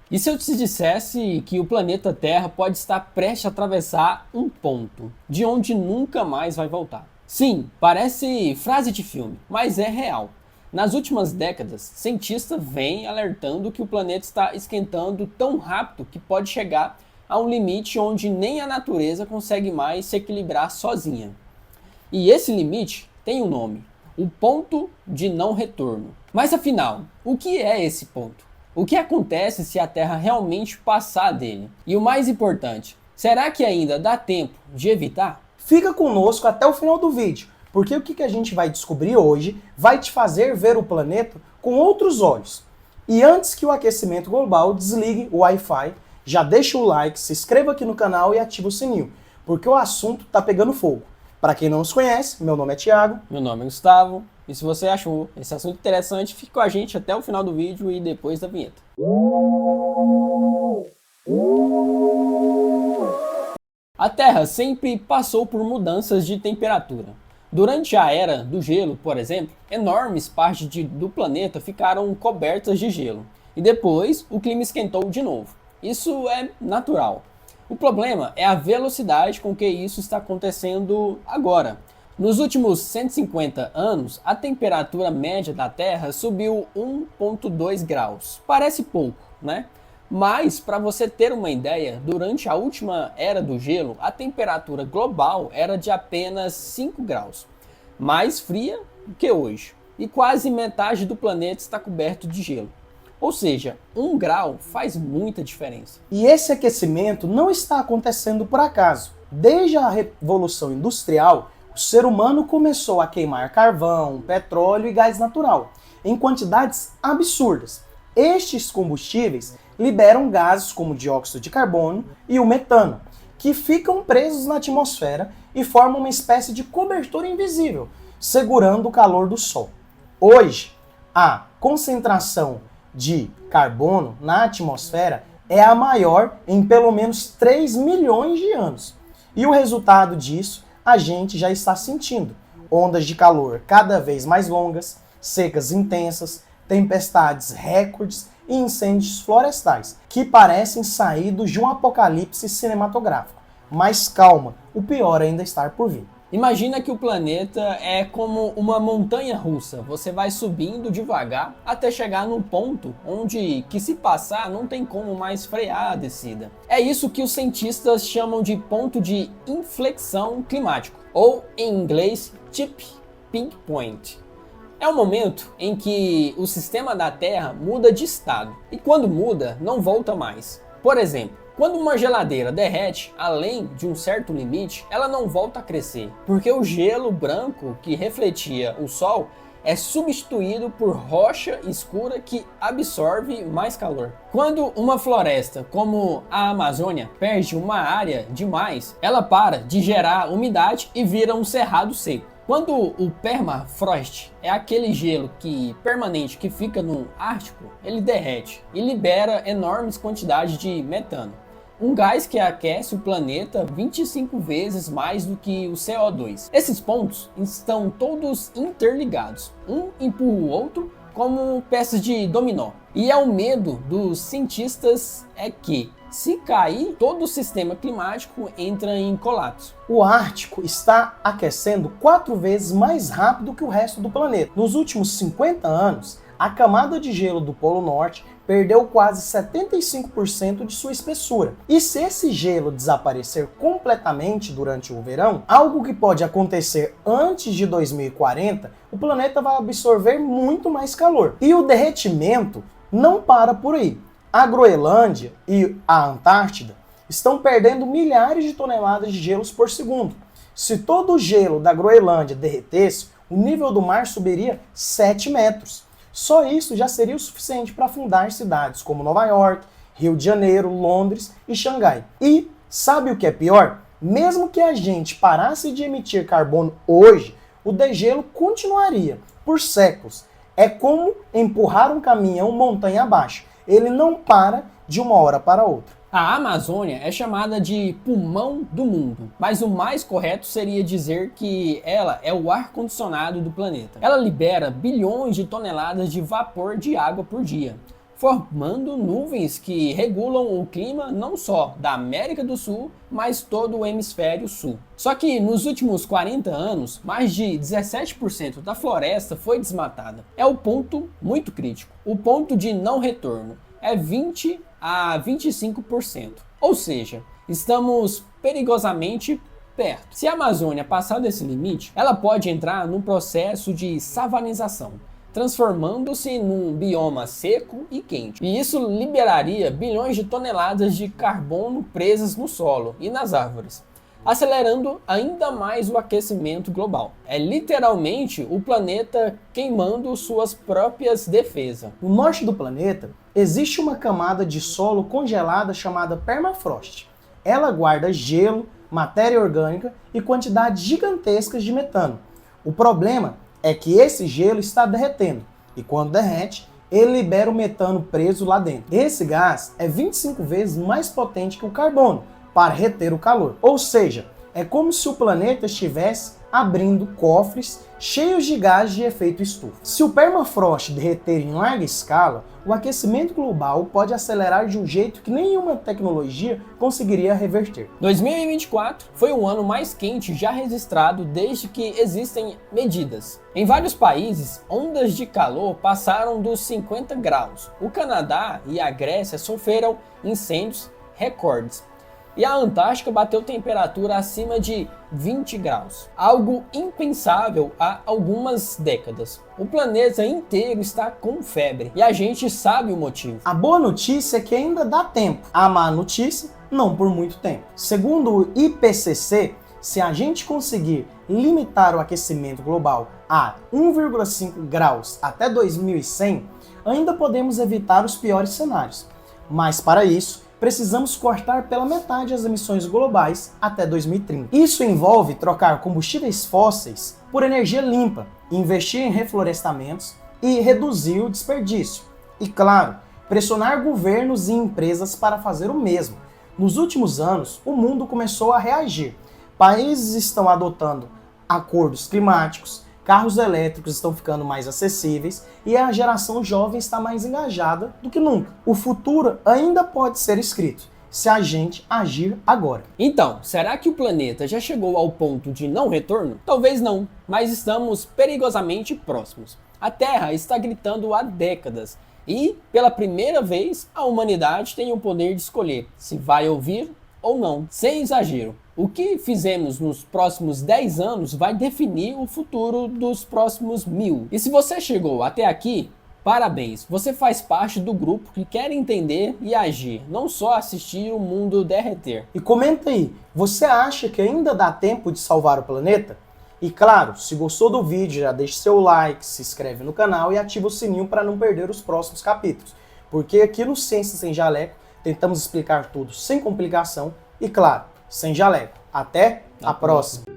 E se eu te dissesse que o planeta Terra pode estar prestes a atravessar um ponto, de onde nunca mais vai voltar? Sim, parece frase de filme, mas é real. Nas últimas décadas, cientistas vêm alertando que o planeta está esquentando tão rápido que pode chegar a um limite onde nem a natureza consegue mais se equilibrar sozinha. E esse limite tem um nome: o ponto de não retorno. Mas afinal, o que é esse ponto? O que acontece se a Terra realmente passar dele? E o mais importante, será que ainda dá tempo de evitar? Fica conosco até o final do vídeo, porque o que a gente vai descobrir hoje vai te fazer ver o planeta com outros olhos. E antes que o aquecimento global desligue o Wi-Fi, já deixa o like, se inscreva aqui no canal e ativa o sininho, porque o assunto tá pegando fogo. Para quem não nos conhece, meu nome é Thiago. Meu nome é Gustavo. E se você achou esse assunto interessante, fique com a gente até o final do vídeo e depois da vinheta. A Terra sempre passou por mudanças de temperatura. Durante a Era do Gelo, por exemplo, enormes partes do planeta ficaram cobertas de gelo. E depois o clima esquentou de novo. Isso é natural. O problema é a velocidade com que isso está acontecendo agora. Nos últimos 150 anos, a temperatura média da Terra subiu 1,2 graus. Parece pouco, né? Mas, para você ter uma ideia, durante a última Era do Gelo, a temperatura global era de apenas 5 graus, mais fria do que hoje. E quase metade do planeta está coberto de gelo. Ou seja, 1 grau faz muita diferença. E esse aquecimento não está acontecendo por acaso. Desde a Revolução Industrial, o ser humano começou a queimar carvão, petróleo e gás natural, em quantidades absurdas. Estes combustíveis liberam gases como o dióxido de carbono e o metano, que ficam presos na atmosfera e formam uma espécie de cobertura invisível, segurando o calor do Sol. Hoje, a concentração de carbono na atmosfera é a maior em pelo menos 3 milhões de anos. E o resultado disso a gente já está sentindo. Ondas de calor cada vez mais longas, secas intensas, tempestades recordes e incêndios florestais, que parecem saídos de um apocalipse cinematográfico. Mas calma, o pior ainda está por vir. Imagina que o planeta é como uma montanha russa. Você vai subindo devagar até chegar num ponto onde, que se passar, não tem como mais frear a descida. É isso que os cientistas chamam de ponto de inflexão climático, ou em inglês, tipping point. É o momento em que o sistema da Terra muda de estado, e quando muda, não volta mais. Por exemplo, quando uma geladeira derrete além de um certo limite, ela não volta a crescer, porque o gelo branco que refletia o sol é substituído por rocha escura que absorve mais calor. Quando uma floresta, como a Amazônia, perde uma área demais, ela para de gerar umidade e vira um cerrado seco. Quando o permafrost é aquele gelo permanente que fica no Ártico, ele derrete e libera enormes quantidades de metano, um gás que aquece o planeta 25 vezes mais do que o CO2. Esses pontos estão todos interligados, um empurra o outro como peças de dominó. E o medo dos cientistas é que, se cair, todo o sistema climático entra em colapso. O Ártico está aquecendo 4 vezes mais rápido que o resto do planeta. Nos últimos 50 anos, a camada de gelo do Polo Norte perdeu quase 75% de sua espessura. E se esse gelo desaparecer completamente durante o verão, algo que pode acontecer antes de 2040, o planeta vai absorver muito mais calor. E o derretimento não para por aí. A Groenlândia e a Antártida estão perdendo milhares de toneladas de gelos por segundo. Se todo o gelo da Groenlândia derretesse, o nível do mar subiria 7 metros. Só isso já seria o suficiente para afundar cidades como Nova York, Rio de Janeiro, Londres e Xangai. E sabe o que é pior? Mesmo que a gente parasse de emitir carbono hoje, o degelo continuaria por séculos. É como empurrar um caminhão montanha abaixo. Ele não para de uma hora para outra. A Amazônia é chamada de pulmão do mundo, mas o mais correto seria dizer que ela é o ar-condicionado do planeta. Ela libera bilhões de toneladas de vapor de água por dia, formando nuvens que regulam o clima não só da América do Sul, mas todo o hemisfério sul. Só que nos últimos 40 anos, mais de 17% da floresta foi desmatada. É o ponto muito crítico. O ponto de não retorno é 20 a 25%. Ou seja, estamos perigosamente perto. Se a Amazônia passar desse limite, ela pode entrar num processo de savanização, transformando-se num bioma seco e quente. E isso liberaria bilhões de toneladas de carbono presas no solo e nas árvores, acelerando ainda mais o aquecimento global. É literalmente o planeta queimando suas próprias defesas. No norte do planeta, existe uma camada de solo congelada chamada permafrost. Ela guarda gelo, matéria orgânica e quantidades gigantescas de metano. O problema é que esse gelo está derretendo, e quando derrete, ele libera o metano preso lá dentro. Esse gás é 25 vezes mais potente que o carbono para reter o calor. Ou seja, é como se o planeta estivesse abrindo cofres cheios de gás de efeito estufa. Se o permafrost derreter em larga escala, o aquecimento global pode acelerar de um jeito que nenhuma tecnologia conseguiria reverter. 2024 foi o ano mais quente já registrado desde que existem medidas. Em vários países, ondas de calor passaram dos 50 graus. O Canadá e a Grécia sofreram incêndios recordes. E a Antártica bateu temperatura acima de 20 graus, algo impensável há algumas décadas. O planeta inteiro está com febre e a gente sabe o motivo. A boa notícia é que ainda dá tempo. A má notícia, não por muito tempo. Segundo o IPCC, se a gente conseguir limitar o aquecimento global a 1,5 graus até 2100, ainda podemos evitar os piores cenários. Mas para isso, precisamos cortar pela metade as emissões globais até 2030. Isso envolve trocar combustíveis fósseis por energia limpa, investir em reflorestamentos e reduzir o desperdício. E claro, pressionar governos e empresas para fazer o mesmo. Nos últimos anos, o mundo começou a reagir. Países estão adotando acordos climáticos, carros elétricos estão ficando mais acessíveis e a geração jovem está mais engajada do que nunca. O futuro ainda pode ser escrito, se a gente agir agora. Então, será que o planeta já chegou ao ponto de não retorno? Talvez não, mas estamos perigosamente próximos. A Terra está gritando há décadas e, pela primeira vez, a humanidade tem o poder de escolher se vai ouvir ou não. Sem exagero, o que fizemos nos próximos 10 anos vai definir o futuro dos próximos 1000. E se você chegou até aqui, parabéns, você faz parte do grupo que quer entender e agir, não só assistir o mundo derreter. E comenta aí, você acha que ainda dá tempo de salvar o planeta? E claro, se gostou do vídeo, já deixa seu like, se inscreve no canal e ativa o sininho para não perder os próximos capítulos. Porque aqui no Ciência Sem Jaleco tentamos explicar tudo sem complicação e claro, sem jaleco. Até a próxima!